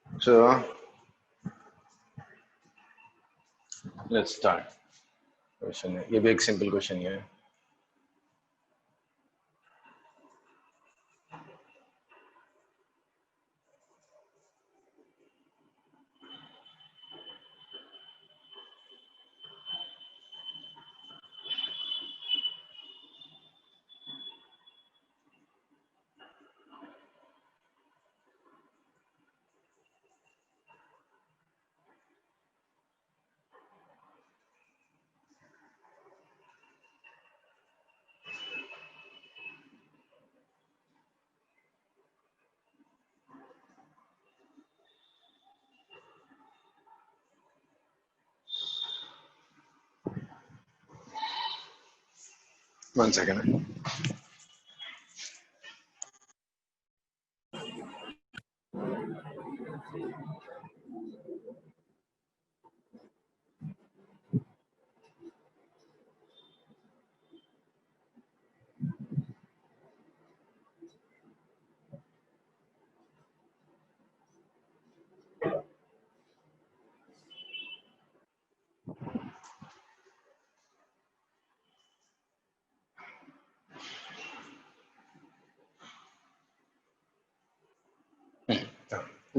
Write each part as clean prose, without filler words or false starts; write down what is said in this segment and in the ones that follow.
So let's start. Question है, ये भी एक सिंपल क्वेश्चन ही है. One second.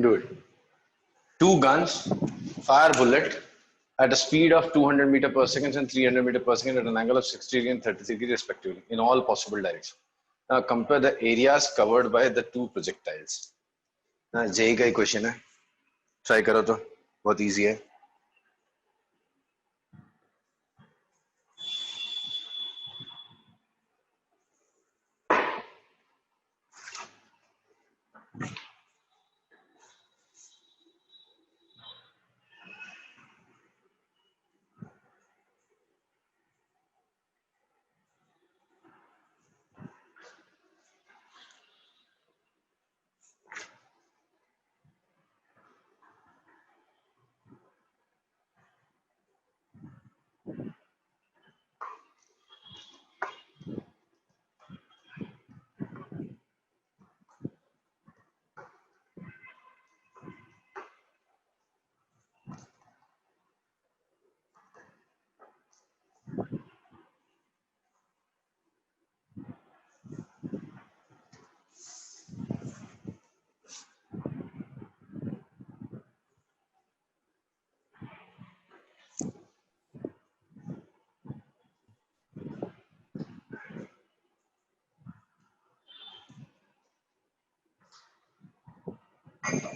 Do it. Two guns fire bullet at a speed of 200 meter per second and 300 meter per second at an angle of 60 degree and 30 degree respectively in all possible directions. Now compare the areas covered by the two projectiles. JEE का ही question है, try करो तो बहुत easy है.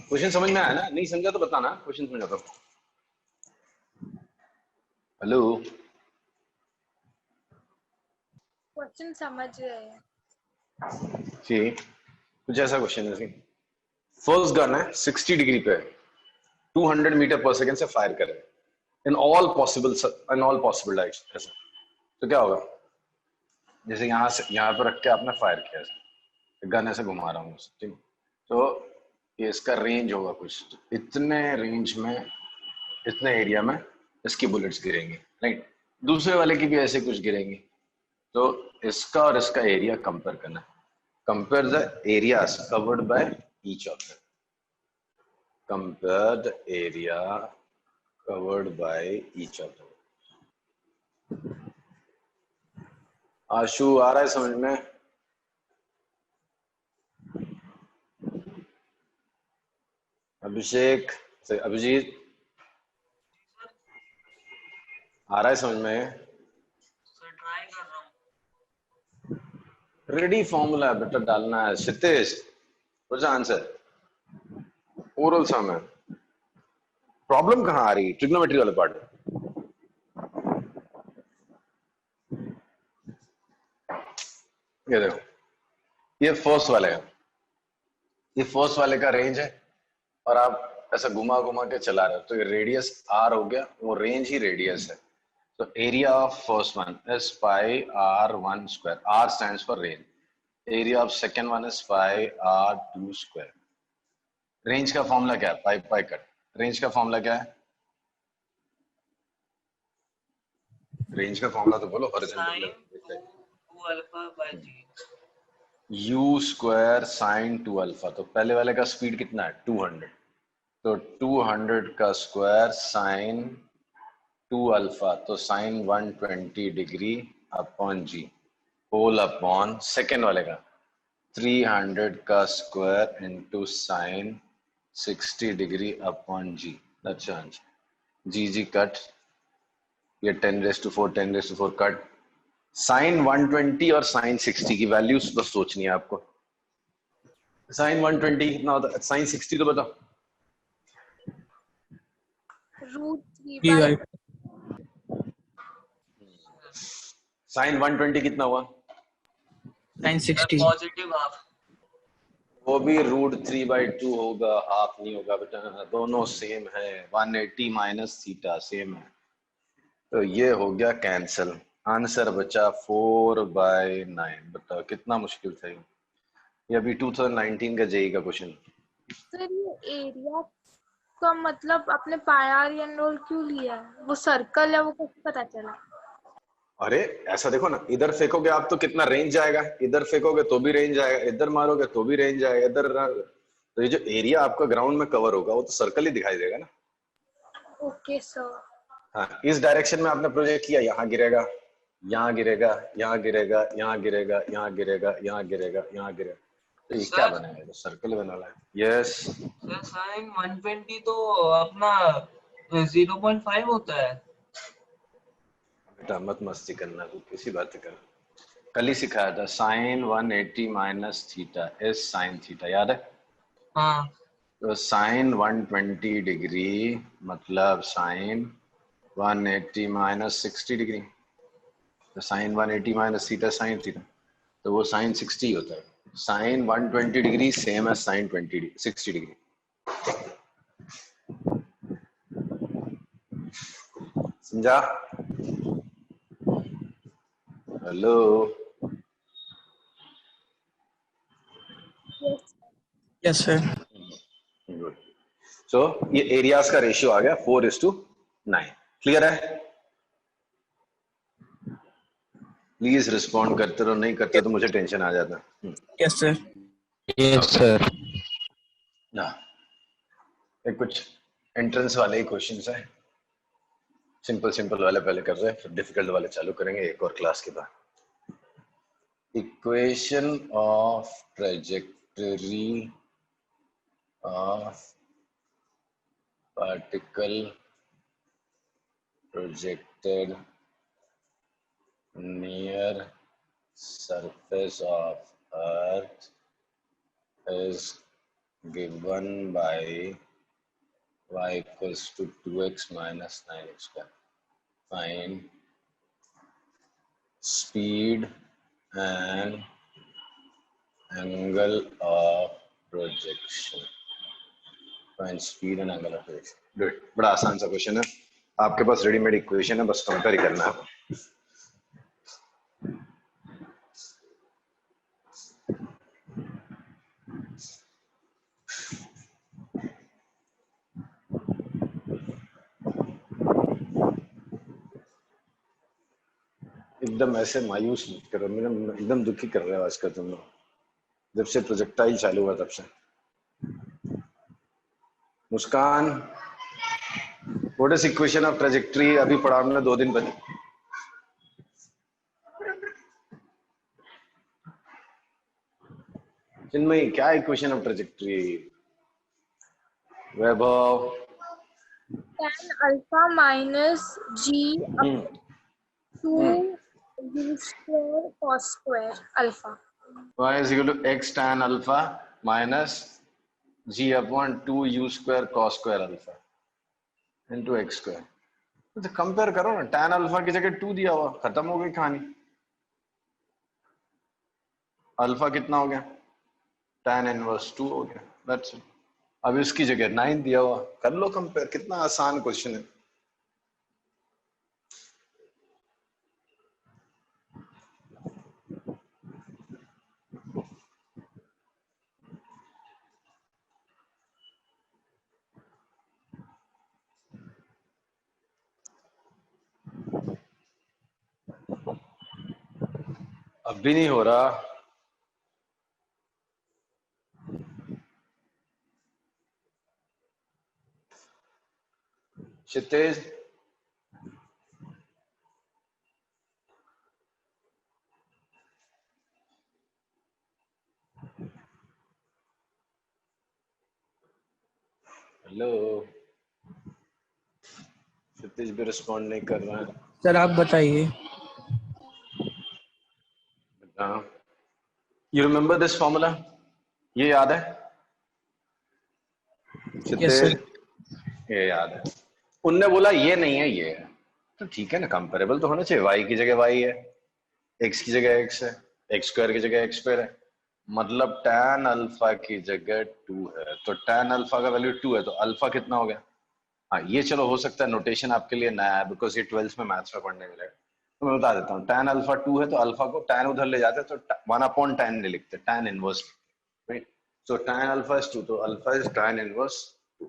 Question समझ में आया ना? नहीं समझा तो बताना, क्वेश्चन समझा तो. हेलो, क्वेश्चन समझ गए. जी कुछ ऐसा क्वेश्चन है. फर्स्ट गन है 60 डिग्री पे 200 मीटर पर सेकंड से फायर करे इन ऑल पॉसिबल डायरेक्शन. ऐसा तो क्या होगा? जैसे यहाँ से यहाँ पर रख के आपने फायर किया, गन ऐसे घुमा रहा हूँ, ठीक. तो ये इसका रेंज होगा कुछ इतने रेंज में, इतने एरिया में इसकी बुलेट्स गिरेंगी, राइट. दूसरे वाले की भी ऐसे कुछ गिरेंगी. तो इसका और इसका एरिया कंपेयर करना. Compare the areas covered by each of them. Compare the area covered by each of them. Ashu आ रहा है समझ में? अभिषेक, अभिजीत आ रहा है समझ में? रेडी फॉर्मूला बेटा डालना है. Sitesh, what's the answer? Oral sum है. प्रॉब्लम कहाँ आ रही है? ट्रिग्नोमेट्री वाले पार्ट. ये देखो, ये फर्स्ट वाले का, ये फर्स्ट वाले का रेंज है और आप ऐसा घुमा घुमा के चला रहे हो, तो ये रेडियस आर हो गया, वो रेंज ही रेडियस है. तो area of first one is pi r one square. R stands for range. Area of second one is pi r two square. Range का फॉर्मूला क्या है? Pi pi cut. रेंज का formula क्या है? Range का formula तो बोलो. sin 2 alpha by g. You square sine 2 alpha, तो पहले वाले का स्पीड कितना है 200, तो 200 का स्क्वायर साइन 2 अल्फा, तो sine 120 degree upon g whole upon second वाले का 300 का square into sine 60 degree upon g. अच्छा जी जी कट, ये 10⁻⁴ 10⁻⁴ कट। साइन 120 और साइन 60 की वैल्यूज बस सोचनी है आपको। साइन 120 कितना होता है, साइन 60 तो बताओ। √3 जी बाय भाई। साइन 120 कितना हुआ, 960। Positive half. वो भी √3/2 होगा, हाफ नहीं होगा बेटा, दोनों सेम है, 180 माइनस थीटा सेम है, तो ये हो गया कैंसिल। आंसर बचा 4/9। बताओ कितना मुश्किल था ये अभी 2019 का जेई का क्वेश्चन। सर ये एरिया का मतलब आपने पाया एनरोल क्यों लिया है? वो सर्कल है, वो कैसे पता चला? अरे ऐसा देखो ना, इधर फेंकोगे आप तो कितना रेंज आएगा, इधर फेंकोगे तो भी रेंज आएगा, इधर मारोगे तो भी रेंज आएगा, इधर, तो ये जो एरिया आपका ग्राउंड में कवर होगा वो तो सर्कल ही दिखाई देगा ना। Okay sir. हाँ, इस डायरेक्शन में आपने प्रोजेक्ट किया, यहाँ गिरेगा, यहाँ गिरेगा, यहाँ गिरेगा, यहाँ गिरेगा, यहाँ गिरेगा, यहाँ गिरेगा, यहाँ गिरेगा, तो ये क्या सर बनेगा, सर्कल बना है। यस सर साइन 120 तो अपना 0.5 होता है। बेटा मत मस्ती करना, तू किसी बात कर, कल ही सिखाया था, sine 180 minus theta is sine theta, याद है। हाँ तो साइन 120 डिग्री मतलब साइन 180 माइनस 60 डिग्री, तो sine 180 minus theta sine theta, तो वो साइन 60 होता है। साइन 120 डिग्री सेम है साइन 60 डिग्री। समझा? Hello, yes. Yes sir. Good. So ये एरियाज का रेशियो आ गया 4:9। क्लियर है? प्लीज रिस्पॉन्ड करते रहो, नहीं करते तो मुझे टेंशन आ जाता है। Yes sir. Yes sir. ना ये कुछ एंट्रेंस वाले ही क्वेश्चंस है, सिंपल सिंपल वाले पहले कर रहे हैं, फिर डिफिकल्ट वाले चालू करेंगे एक और क्लास के बाद। Equation of trajectory of particle projected near surface of earth is given by y equals to 2x minus 9x square. Find speed and angle of projection. Find speed and angle of projection. Good. बड़ा आसान सा question है, आपके पास readymade equation है, बस compare ही करना है। एकदम ऐसे मायूस मत करो, मेरा एकदम दुखी कर रहे हो आजकल तुम लोग, जब से प्रोजेक्टाइल चालू हुआ तब से। Muskan, what is equation of trajectory, अभी पढ़ा हमने 2 दिन पहले। चिन्मयी, क्या equation of trajectory? Vaibhav, tan alpha minus g hmm 2 u² cos square अल्फा। y is equal to x tan alpha minus g upon 2u square cos square alpha into x square। तो compare करो ना, tan अल्फा की जगह 2 दिया हुआ, खत्म हो गई कहानी। अल्फा कितना हो गया, tan इनवर्स 2 हो गया, दैट्स इट। अब इसकी जगह 9 दिया हुआ, कर लो कंपेयर, कितना आसान क्वेश्चन है। अब भी नहीं हो रहा, क्षितिज, हेलो, क्षितिज भी रिस्पॉन्ड नहीं कर रहा है। सर आप बताइए। हाँ, यू रिमेम्बर दिस फॉर्मूला? ये याद है यस सर। क्षितिज? ये याद है। उनने बोला ये नहीं है, ये है, तो ठीक है ना, कंपेरेबल तो होना चाहिए। वाई की जगह वाई है, एक्स की जगह एक्स है, एक्स स्क्वायर की जगह एक्स स्क्वायर है, मतलब tan अल्फा की जगह 2 है, तो tan अल्फा का वैल्यू 2 है, तो अल्फा कितना हो गया? हाँ, ये चलो हो सकता है नोटेशन आपके लिए नया है, बिकॉज ये 12th में मैथ्स में पढ़ने मिलेगा, तो मैं बता देता हूँ। tan अल्फा 2 है, तो अल्फा को tan उधर ले जाते हैं, तो 1/tan नहीं लिखते, tan inverse, right? So tan alpha is 2, तो alpha is tan inverse 2।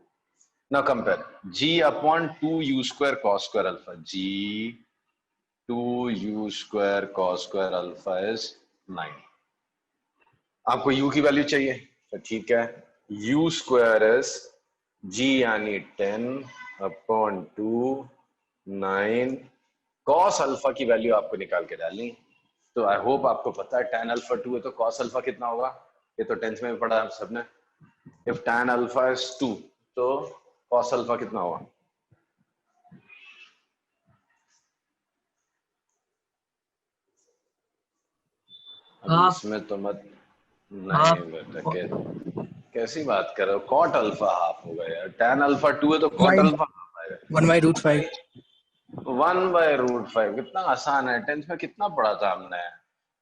Now compare g/2 u square cos square alpha, g 2 u square cos square alpha is 9। आपको u की वैल्यू चाहिए, तो ठीक है, u स्क्वायर इज g यानी 10/2 9 cos alpha की value आपको निकाल के डालनी। तो आई होप आपको पता है tan अल्फा 2 है, तो cos अल्फा कितना होगा? ये तो 10th में भी पढ़ा है सबने। इफ tan अल्फा इज 2, तो cos अल्फा कितना होगा? अब हाफ इसमें तो मत, हाफ नहीं बेटा, कैसी बात कर रहे हो? कॉट अल्फा हाफ होगा यार, tan अल्फा 2 है तो कॉट वन अल्फा हाफ आएगा। 1/√5। 1/√5 कितना आसान है, 10th में कितना पढ़ा था हमने।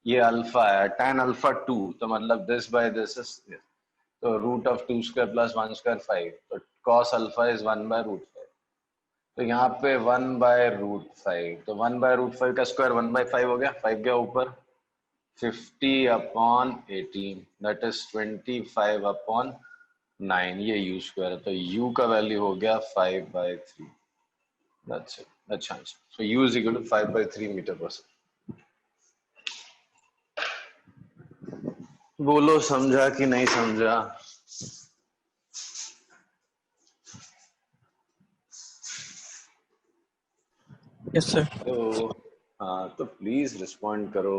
ये अल्फा है, tan अल्फा 2, तो मतलब दिस बाय दिस इज, तो root of 2 square plus 1 square 5, तो cos अल्फा इज 1/√5। तो यहाँ पे 1/√5, तो 1/√5 का स्क्वायर 1/5 हो गया, 5 गया ऊपर, 50/18, दैट इज 25/9, ये u स्क्वायर है, तो u का वैल्यू हो गया 5/3। That's it, that's answer. So u is equal to 5/3 metre per second. बोलो समझा कि नहीं समझा? Yes sir. तो हाँ, तो प्लीज रिस्पॉन्ड करो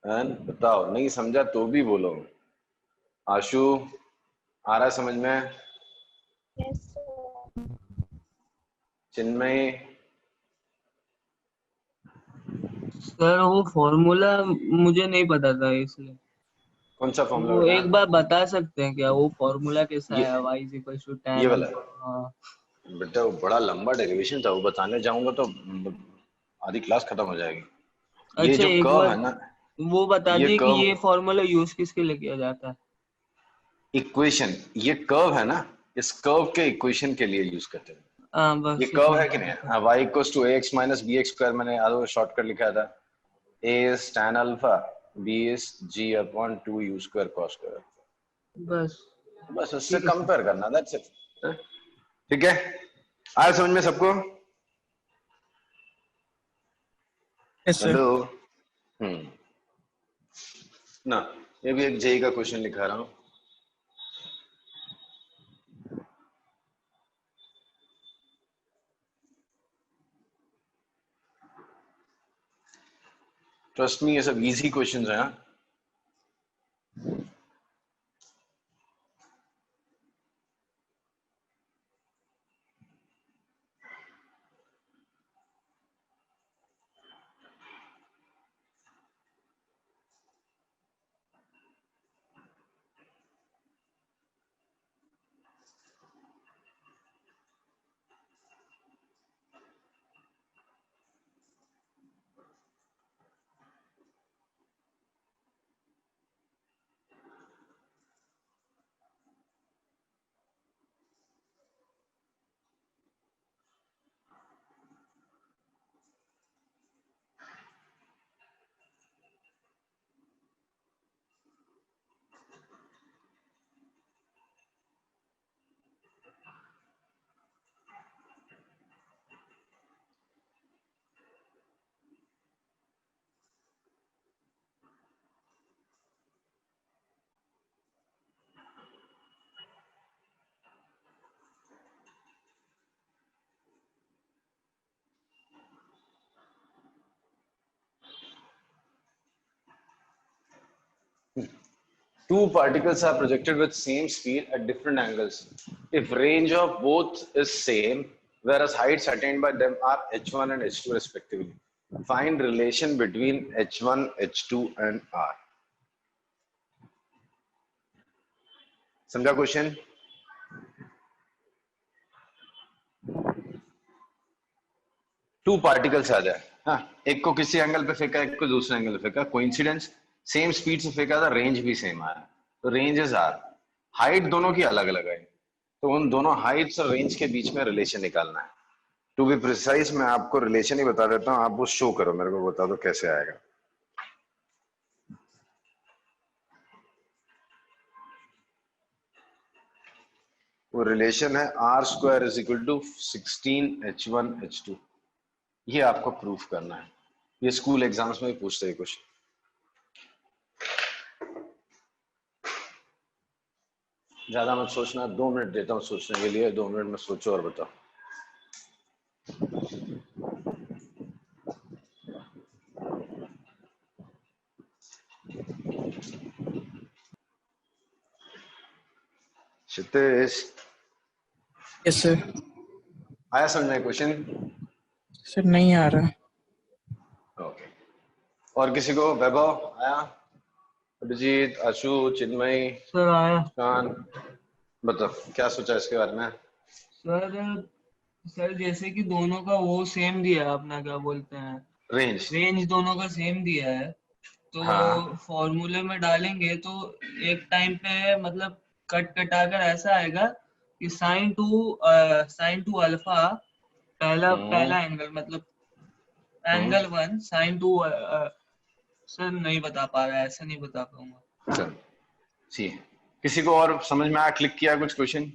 एंड बताओ, नहीं समझा तो भी बोलो। आशु, आ रहा है समझ में? Yes sir. चिन्मय, सर वो फॉर्मूला मुझे नहीं पता था, इसलिए कौन सा फॉर्मूला वो बेटा? एक बार बता सकते हैं क्या? वो फॉर्मूला कैसा ये है? y इज इक्वल टू ये tan वाला अल्फा। हाँ। बेटा, वो बड़ा लंबा डेरिवेशन था, वो बताने जाऊंगा तो आधी क्लास खत्म हो जाएगी। ये अच्छा जो एक कर्व बार है ना, वो बता ये दिए कि कर्व ये फॉर्मूला यूज किसके लिए किया जाता है? इक्वेशन, ये कर्व है ना, इस कर्व के इक्वेशन के लिए यूज करते हैं। हाँ ये बस कर्व इतना है ही कि नहीं? पता था। हाँ, y equals to ax minus b x square, मैंने आधा शॉर्टकट लिखा था, a is tan alpha, b is g/2 u square cos square. बस बस उससे ठीक है सर। कंपेयर करना, दैट्स इट। ठीक है, आया समझ में सबको? Yes sir. हेलो। हम्म, ना, ये भी एक जेई का क्वेश्चन लिखा रहा हूँ। ट्रस्ट मी, ये सब इजी क्वेश्चंस हैं, हाँ? two particles are projected with same speed at different angles. If range of both is same, whereas heights attained by them are h1 and h2 respectively, find relation between h1, h2 and r. समझा question? Two particles आ जाए, हाँ, एक को किसी angle पे फेंका, एक को दूसरे एंगल पे फेंका, कोइंसिडेंस, सेम स्पीड से फेंका था, रेंज भी सेम आया, तो रेंज इज आर, हाइट दोनों की अलग अलग आई, तो उन दोनों हाइट्स और रेंज के बीच में रिलेशन निकालना है. टू बी प्रिसाइज मैं आपको रिलेशन ही बता देता हूं, आप वो शो करो, मेरे को बता दो कैसे आएगा. वो रिलेशन है r square is equal to 16h1h2. ये आपको प्रूफ करना है, ये स्कूल एग्जाम्स में भी पूछते हैं क्वेश्चन. ज्यादा मत सोचना, 2 मिनट देता हूं सोचने के लिए, 2 मिनट में सोचो और बताओ. क्षितिज, यस सर. आया समझ में क्वेश्चन? सर नहीं आ रहा. ओके, और किसी को? वैभव आया? अभिजीत, आशु, चिन्मयी, सर आया. कान, बताओ क्या सोचा इसके बारे में? सर जैसे कि दोनों का वो सेम दिया है, अपना क्या बोलते हैं, रेंज दोनों का सेम दिया है, तो हाँ. फॉर्मूले में डालेंगे तो एक टाइम पे मतलब कट कटाकर ऐसा आएगा कि साइन टू अल्फा पहला एंगल, मतलब एंगल 1 साइन टू. सर नहीं बता पा रहा है, ऐसा नहीं बता पाऊंगा. चलो ठीक है, किसी को और समझ में आया? क्लिक किया कुछ क्वेश्चन?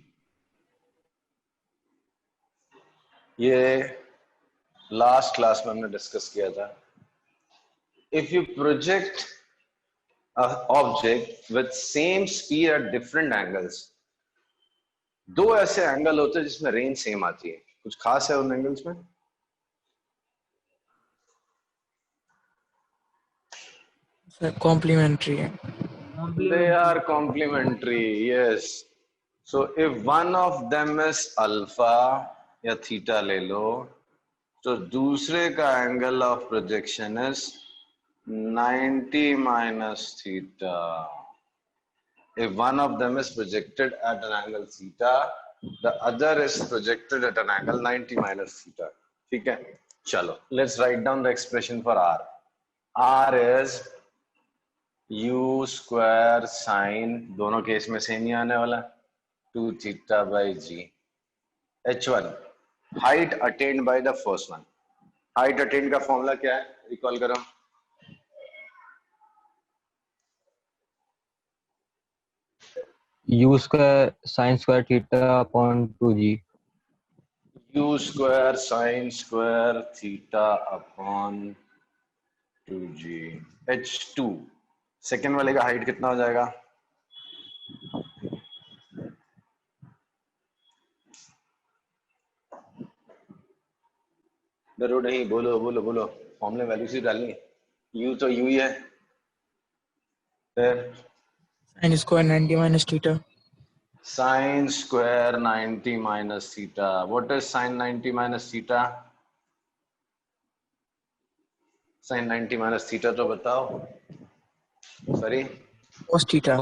ये लास्ट क्लास में हमने डिस्कस किया था. If you project object with same speed at different angles, दो ऐसे एंगल होते हैं जिसमें रेंज सेम आती है, कुछ खास है उन एंगल्स में? सर कॉम्प्लीमेंट्री है. They are complementary, yes. So if one of them is alpha या theta ले लो, तो दूसरे का angle of projection is 90 minus theta. If one of them is projected at an angle theta, the other is projected at an angle 90 minus theta. ठीक है, चलो let's write down the expression for r. r is u square sin, दोनों case में same ही आने वाला, 2 theta by g. h1 height attained by the first one. height attained का formula क्या है, रिकॉल करो. U square sin square theta upon 2g. u square sin square theta upon 2g. h2 second वाले का height कितना हो जाएगा? डरो नहीं, बोलो बोलो बोलो, फॉर्मूले वैल्यू से डालनी है. u तो u ही है, फिर sine square 90 minus theta. sin square 90 minus theta. What is sin 90 minus theta? sin 90 minus theta तो बताओ. Sorry, cos theta.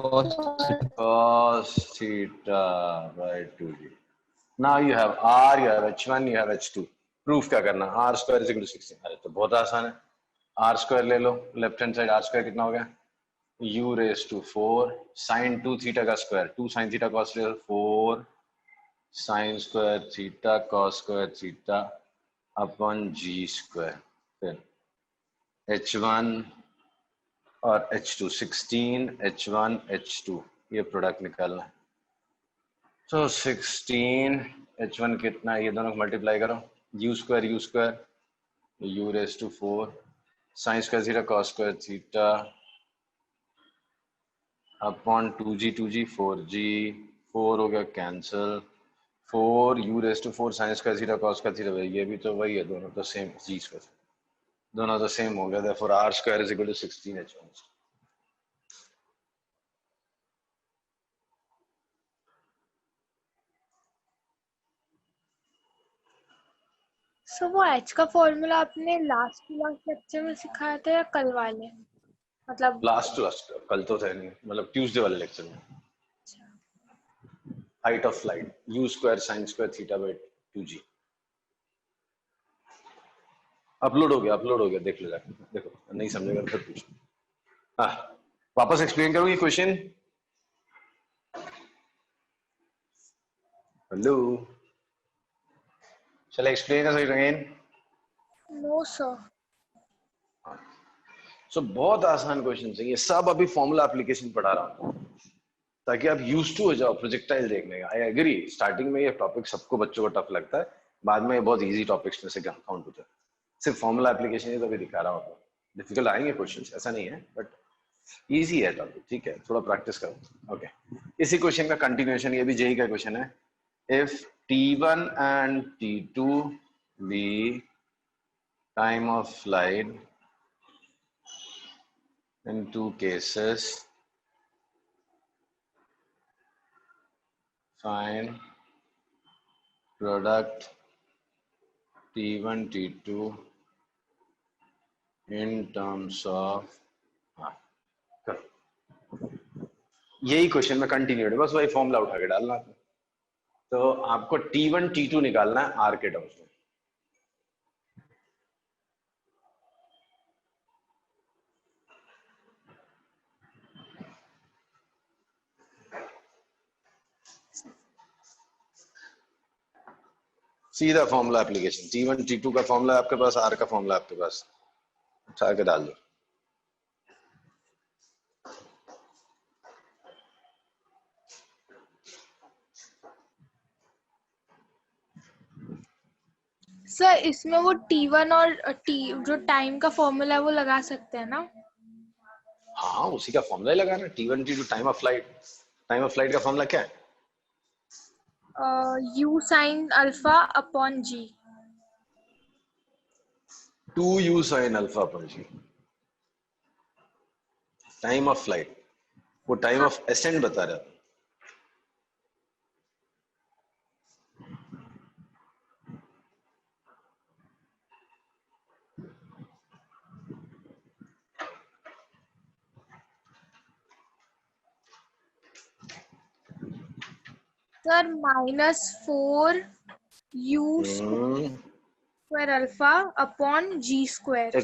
cos theta by 2g. Now you have r, you have h1, you have h2. Proof क्या करना? r square is equal to 16. अरे तो बहुत आसान है, r square ले लो, left hand side r square कितना हो गया? u raised to 4 sin 2 theta का square, 2 sin theta cos theta, 4 sin square theta cos square theta upon g square. फिर h1 और h2, 16 h1 h2, ये प्रोडक्ट निकालना है. तो 16 h1 कितना, ये दोनों मल्टीप्लाई करो, u square u raised to 4 sin square theta cos square theta upon 2g 4g, 4 हो गया cancel, 4 u raised to 4 sin square theta cos square theta, ये भी तो वही है, दोनों तो सेम, g square दोनों तो सेम हो गया. therefore r square is equal to 16h1. सो वो एच का फॉर्मूला आपने लास्ट लेक्चर में सिखाया था या कल वाले, मतलब लास्ट कल तो था नहीं, मतलब ट्यूसडे वाले लेक्चर में। Height of flight u square sin square theta by 2g। Upload हो गया, देख लो जाके, देखो नहीं समझेगा फिर पूछो। हाँ, वापस एक्सप्लेन करूंगी question. Hello, shall I explain it again? No sir. So बहुत आसान क्वेश्चन है ये सब। अभी फॉर्मूला एप्लीकेशन पढ़ा रहा हूँ ताकि आप यूज टू हो जाओ प्रोजेक्टाइल देखने का। आई एग्री, स्टार्टिंग में ये टॉपिक सबको बच्चों को टफ लगता है, बाद में ये बहुत इजी टॉपिक्स में से काउंट होता है। सिर्फ फॉर्मूला एप्लीकेशन ही तो अभी दिखा रहा हूँ। डिफिकल्ट आएंगे क्वेश्चंस, ऐसा नहीं है, बट इजी है टॉपिक, ठीक है, थोड़ा प्रैक्टिस करो। ओके, इसी क्वेश्चन का कंटिन्यूएशन, ये भी जेई का क्वेश्चन है। If T1 and T2 be time of flight in two cases, find product T1 T2 in terms of, हाँ, यही क्वेश्चन में कंटिन्यूड है, बस वही फॉर्मूला उठा के डालना है। तो आपको T1 T2 निकालना है आर के टर्म्स में। सीधा फॉर्मूला एप्लीकेशन, T1 T2 का फॉर्मूला आपके पास, आर का फॉर्मूला आपके पास, उठा के डाल दो। सर इसमें वो T1 और T जो टाइम का फॉर्मूला है वो लगा सकते हैं ना? हाँ, उसी का फॉर्मूला ही लगाना। T1 T2 time of flight, time of flight का फॉर्मूला क्या है? U sin alpha upon G। 2u sin alpha upon g, time of flight. वो टाइम ऑफ एसेंड बता रहा है। Sir -4 U square alpha upon G square.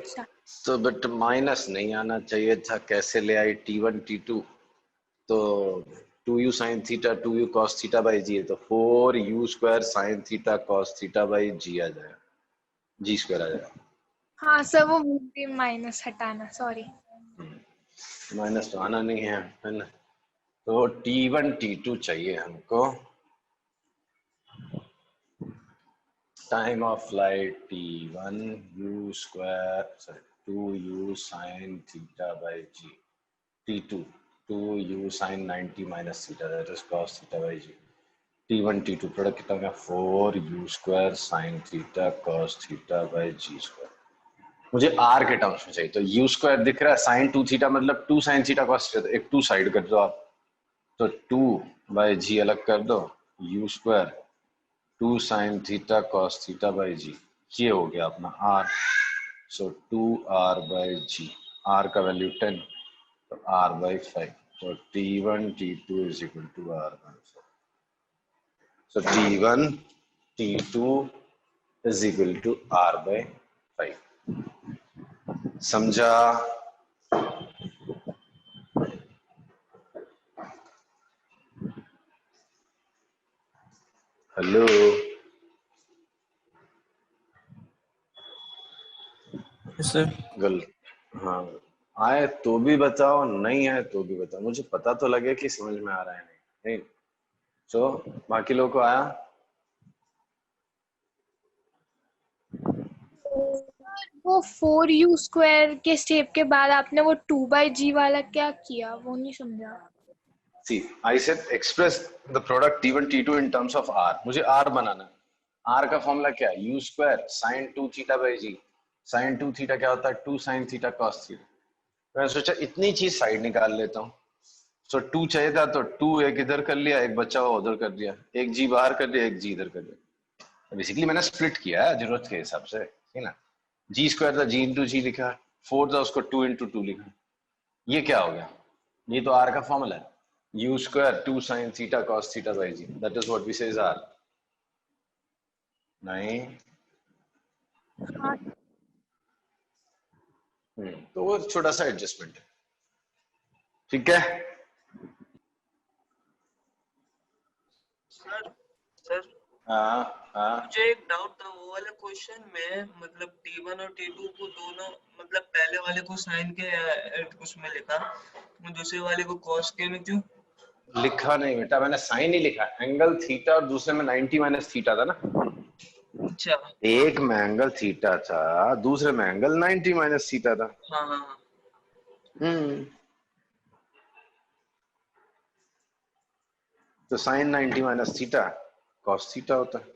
तो but minus नहीं आना चाहिए था, कैसे ले आई? T1 T2 तो 2u sin theta 2u cos theta by g है, तो 4u square sin theta cos theta by g आ जाएगा, जी स्क्वायर आ जाएगा। हाँ सर, वो माइनस हटाना, सॉरी। माइनस तो आना नहीं है ना। तो T1 T2 चाहिए हमको। टाइम ऑफ फ्लाइट T1 u square sorry 2u sin theta by g, T2 2u sin 90 minus theta, that is cos theta by g. T1 T2 product कितना होगा? 4u square sin theta cos theta by g square. मुझे r के terms में चाहिए, तो u square दिख रहा है, sin 2 थीटा मतलब 2 sin थीटा cos थीटा, एक 2 साइड कर दो आप, तो 2 बाई जी अलग कर दो, u square 2 sin theta cos theta by g, ये हो गया अपना r। So 2r by g, r का वैल्यू 10, तो r बाई 5, तो T1 T2 is equal to r by 5। So T1 T2 is equal to r by 5। समझा? Hello, sir गल हाँ, आए तो भी बताओ, नहीं आए तो भी बताओ, मुझे पता तो लगे कि समझ में आ रहा है नहीं। सो बाकी लोगों को आया? वो 4u स्क्वायर के स्टेप के बाद आपने वो 2/g वाला क्या किया, वो नहीं समझा। See, I said express the product T1 T2 in terms of R। मुझे R बनाना है। R का फॉर्मूला क्या है? U square sin 2 theta by g. sin 2 theta क्या होता है? 2 sin थीटा cos थीटा। मैंने सोचा इतनी चीज साइड निकाल लेता हूँ। सो 2 चाहिए था तो 2 एक इधर कर लिया, एक बचा हुआ उधर कर दिया, एक जी बाहर कर दिया, एक जी इधर कर दिया। बेसिकली मैंने स्प्लिट किया है जरूरत के हिसाब से, ठीक ना। जी स्क्वायर था, जी इंटू जी लिखा, 4 था उसको 2 इंटू 2 लिखा। ये क्या हो गया, ये तो आर का फॉर्मूला है, u square 2 sine theta cos theta by g, that is what we say is r. नहीं हाँ तो वो छोटा सा एडजस्टमेंट है, ठीक है। सर सर हाँ हाँ मुझे एक डाउट था वो वाले क्वेश्चन में, मतलब T1 और T2 को दोनों, मतलब पहले वाले को साइन के उसमें लिखा, तो दूसरे वाले को कॉस के में क्यों? लिखा नहीं बेटा, मैंने साइन ही लिखा, एंगल थीटा और दूसरे में 90 माइनस थीटा था ना। अच्छा एक में एंगल थीटा था, दूसरे में एंगल 90 माइनस थीटा था। हाँ हाँ हाँ। हम्म तो sine 90 minus theta cos theta होता है।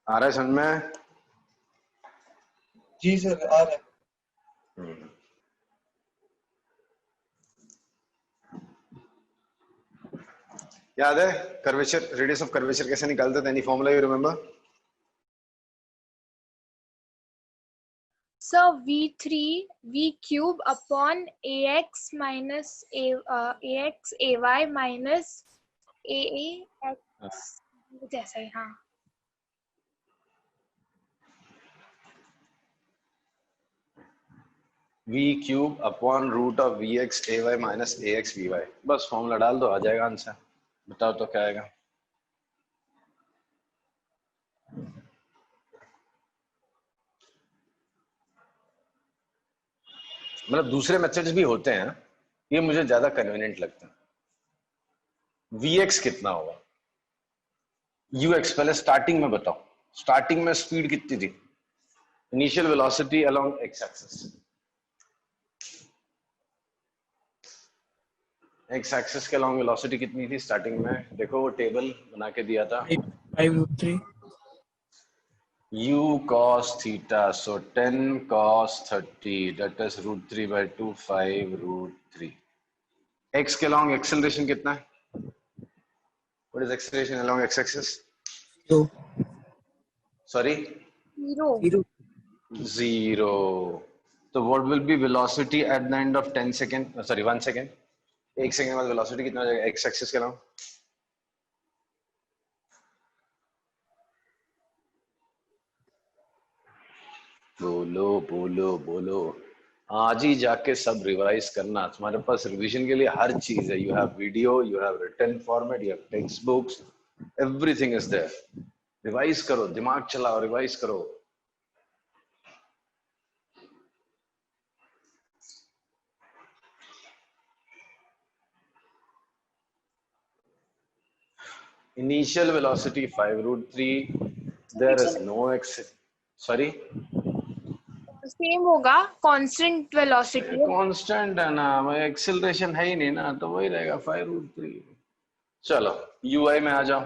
आ रहा है समझ में? जी सर आ रहा है। हम्म। याद है कर्वेचर, रेडियस ऑफ कर्वेचर कैसे निकालते थे? Any formula you remember? So V3 V cube upon AX minus AX AY minus AAX जैसा है हाँ। v cube upon root of vx ay minus ax vy, बस फॉर्मूला डाल दो आ जाएगा आंसर। बताओ तो क्या आएगा? मतलब दूसरे मेथड्स भी होते हैं, ये मुझे ज्यादा कन्वीनियंट लगता है। vx कितना होगा, ux पहले स्टार्टिंग में बताओ, स्टार्टिंग में स्पीड कितनी थी, initial velocity along x axis, x axis के अलोंग वेलोसिटी कितनी थी स्टार्टिंग में? देखो वो टेबल बना के दिया था, 5 √3 u cos theta, so 10 cos 30, that is √3 by 2, 5 √3। x के अलोंग एक्सेलरेशन कितना है? What is acceleration along x-axis? 0 Sorry, 0 0. So what will be velocity at the end of 10 second? Sorry, 1 second. 1 second बाद velocity कितना हो जाएगा x axis के अलावा? बोलो बोलो बोलो, आज ही जाके सब रिवाइज करना, तुम्हारे पास रिवीजन के लिए हर चीज है। You have video, you have written format, you have textbooks, everything is there. Revise करो, दिमाग चलाओ, रिवाइज करो। Initial velocity 5 √3. There is no x. Sorry, same होगा कांस्टेंट वेलोसिटी। कांस्टेंट है ना, वो एक्सेलरेशन है ही नहीं ना, तो वही रहेगा 5 √3। चलो ui में आ जाओ।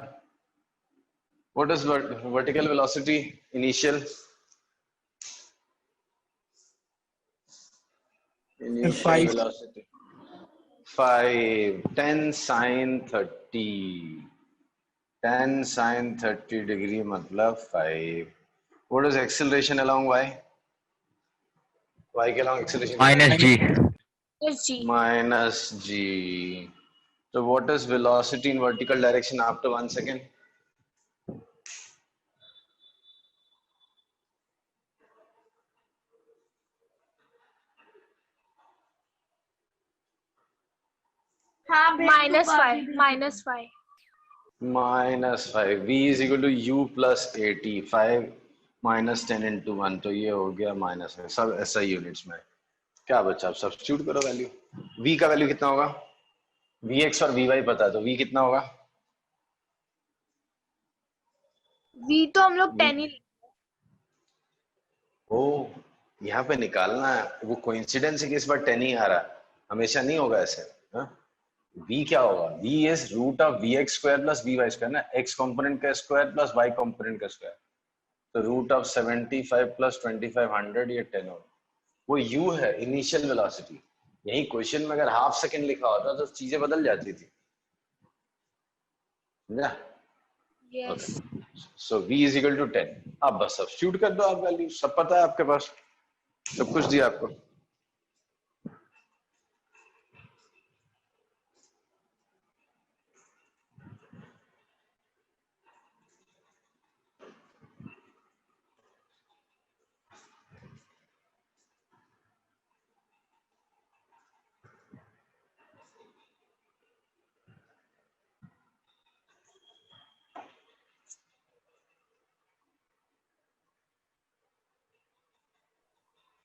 What is vertical velocity initial? Initial 5 velocity 5, 10 sin 30, 10 sin 30 degree मतलब 5। What is acceleration along y? Y के along acceleration minus ji. Ji minus g. So what is velocity in vertical direction after 1 second? हाँ -5 -5 -5। v is equal to u plus 80, 5 minus 10 into 1, तो ये हो गया minus है। सब ऐसा units में क्या बचा, अब सब्स्टिट्यूट करो वैल्यू। v का वैल्यू कितना होगा? vx और vy पता है, तो v कितना होगा? v तो हम लोग 10 ही ओ, यहाँ पे निकालना है, वो कोइंसिडेंस है कि इस बार 10 ही आ रहा है, हमेशा नहीं होगा ऐसे। हाँ? v क्या होगा? v is root of vx square plus vy square ना, x कंपोनेंट का स्क्वायर प्लस y कंपोनेंट का स्क्वायर, तो रूट ऑफ 75 प्लस 2500, ये 10 होगा। वो u है इनिशियल वेलोसिटी। यही क्वेश्चन में अगर हाफ सेकंड लिखा होता तो चीजें बदल जाती थी। समझा? Yes so v is equal to 10। आप बस सब्स्टिट्यूट कर दो, आप वैल्यू सब पता है आपके पास, सब कुछ दिया आपको।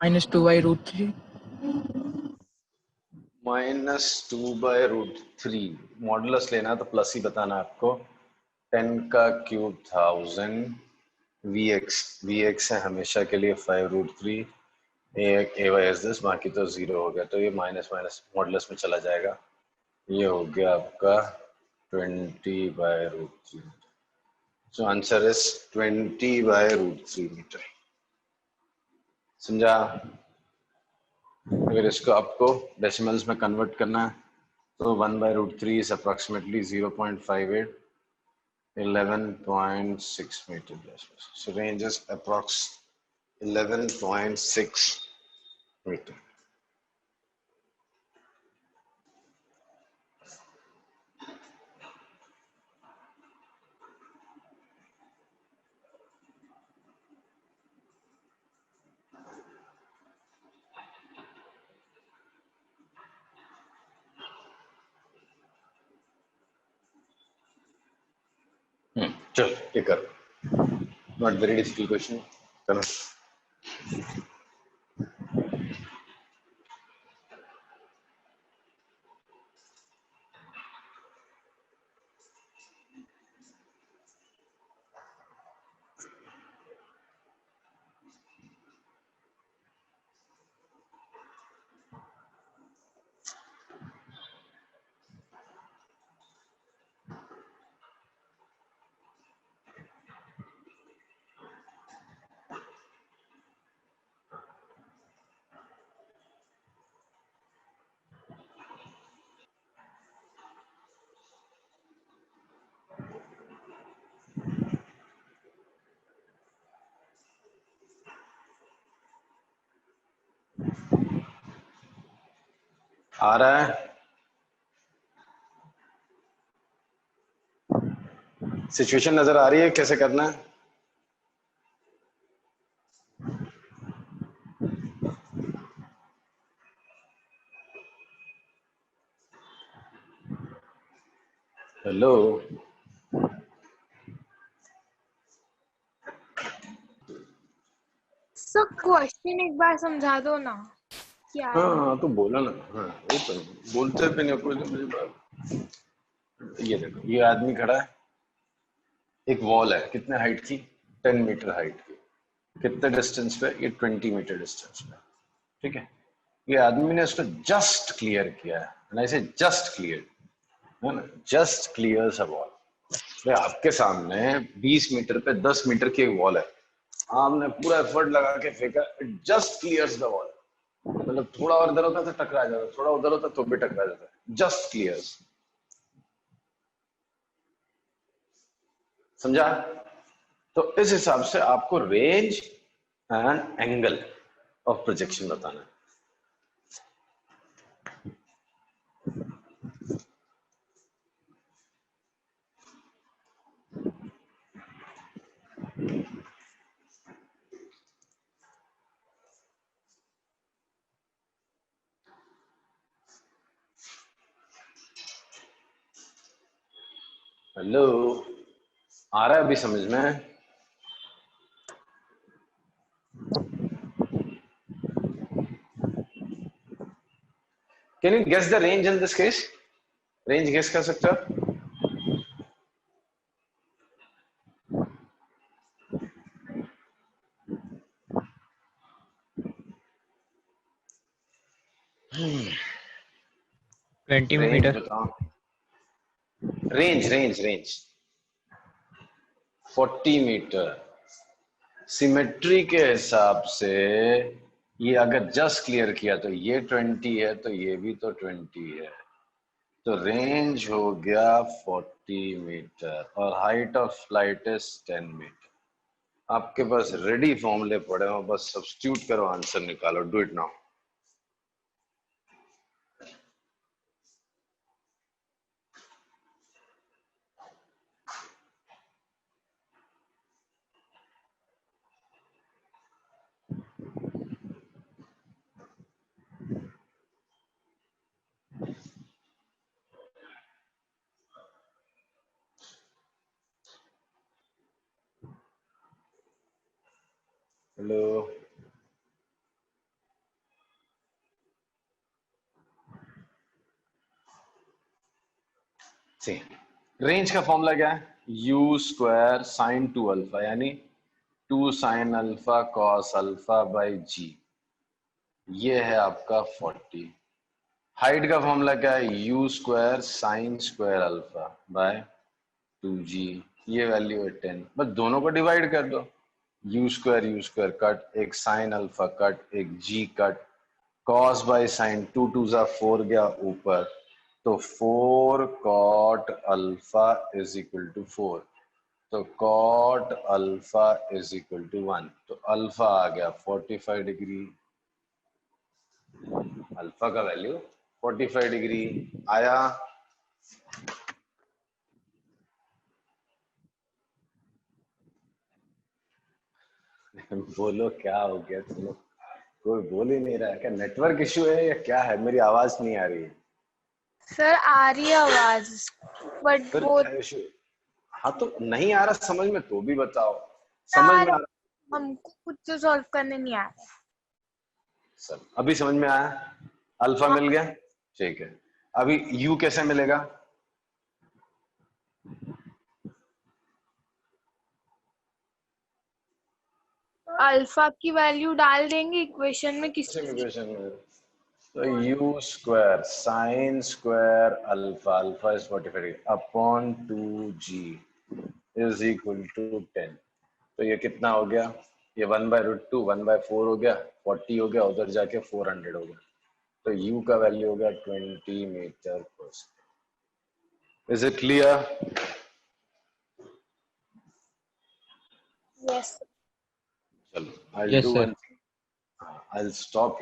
-2/√3 -2/√3 मॉडुलस लेना है तो प्लस ही बताना आपको। 10 का क्यूब 1000 vx है हमेशा के लिए 5√3 a y is this, बाकी तो जीरो हो गया, तो ये माइनस माइनस मॉडुलस में चला जाएगा। ये हो गया आपका 20/√3। So answer is 20/√3 metre. समझा? अगर इसको आपको डेसिमल्स में कन्वर्ट करना है तो 1/√3 is approximately 0.58 11.6 metre. So range is approx 11.6 metre. चल ये कर, नॉट वेरी डिफिकल्ट क्वेश्चन, करना। आ रहा है? सिचुएशन नजर आ रही है कैसे करना है? हेलो, सर क्वेश्चन एक बार समझा दो ना क्या है। हाँ तो बोला ना, हाँ वो तो बोलते भी नहीं कोई, तो मुझे बात। ये देखो, ये आदमी खड़ा है, एक वॉल है, कितने हाइट की? 10 मीटर हाइट की। कितने डिस्टेंस पे? ये 20 मीटर डिस्टेंस पे। ठीक है, ये आदमी ने उसको जस्ट क्लियर किया है, ना इसे जस्ट क्लियर है ना, जस्ट क्लियर अ वॉल। आपके सामने 20 मीटर पे 10 मीटर की एक वॉल है, आपने पूरा एफर्ट लगा के फेंका, जस्ट क्लियर्स द वॉल। मतलब थोड़ा और इधर होता तो टकरा जाता, थोड़ा उधर होता तो भी टकरा जाता, जस्ट क्लियर्स। समझा? तो इस हिसाब से आपको range and angle of projection बताना है। हेलो, आ रहा है अभी समझ में? Can you guess the range in this case? Range guess कर सकते हो? ट्वेंटी रेंज मीटर बताओ। Range range range 40 metre. Symmetry के हिसाब से ये अगर जस्ट क्लियर किया तो ये 20 है, तो ये भी तो 20 है। तो रेंज हो गया 40 मीटर और height of flight is 10 metre. आपके पास रेडी फॉर्मूले पड़े हो, बस सब्स्टिट्यूट करो, आंसर निकालो। Do it now. Hello, see range का फॉर्मूला क्या है? यू स्क्वायर साइन 2 अल्फा, यानी 2 sine alpha cos alpha by g. ये है आपका 40। हाइट का फॉर्मूला क्या है? U square sine square alpha by 2g। ये वैल्यू है 10। बस दोनों को डिवाइड कर दो। यू स्क्वायर कट, एक साइन अल्फा कट, एक g cut, cos by sine, 2 2 जा 4 गया ऊपर, तो 4 cot alpha is equal to 4। तो cot alpha is equal to 1। तो अल्फा आ गया 45 डिग्री। अल्फा का वैल्यू 45 डिग्री आया। बोलो क्या हो गया? चलो, कोई बोल ही नहीं रहा है। क्या नेटवर्क इश्यू है या क्या है? मेरी आवाज नहीं आ रही है। सर आ रही है आवाज, बट फिर वो क्या इश्यू? हाँ तो नहीं आ रहा समझ में तो भी बताओ। आ समझ में आ रहा, रहा? हमको कुछ तो सॉल्व करने नहीं आ रहा। सब अभी समझ में आया? अल्फा मिल गया, ठीक है। अभी यू कैसे मिलेगा? अल्फा की वैल्यू डाल देंगे इक्वेशन में किसी इक्वेशन में तो u square sine square alpha, alpha is 45 upon 2g is equal to 10। तो ये कितना हो गया? ये 1/√2 1/4 हो गया, 40 हो गया, उधर जाके 400 हो गया। तो u का वैल्यू हो गया 20 मीटर पर second. Is it clear? Yes. चलो, I'll Yes, do sir. one thing. I'll stop here.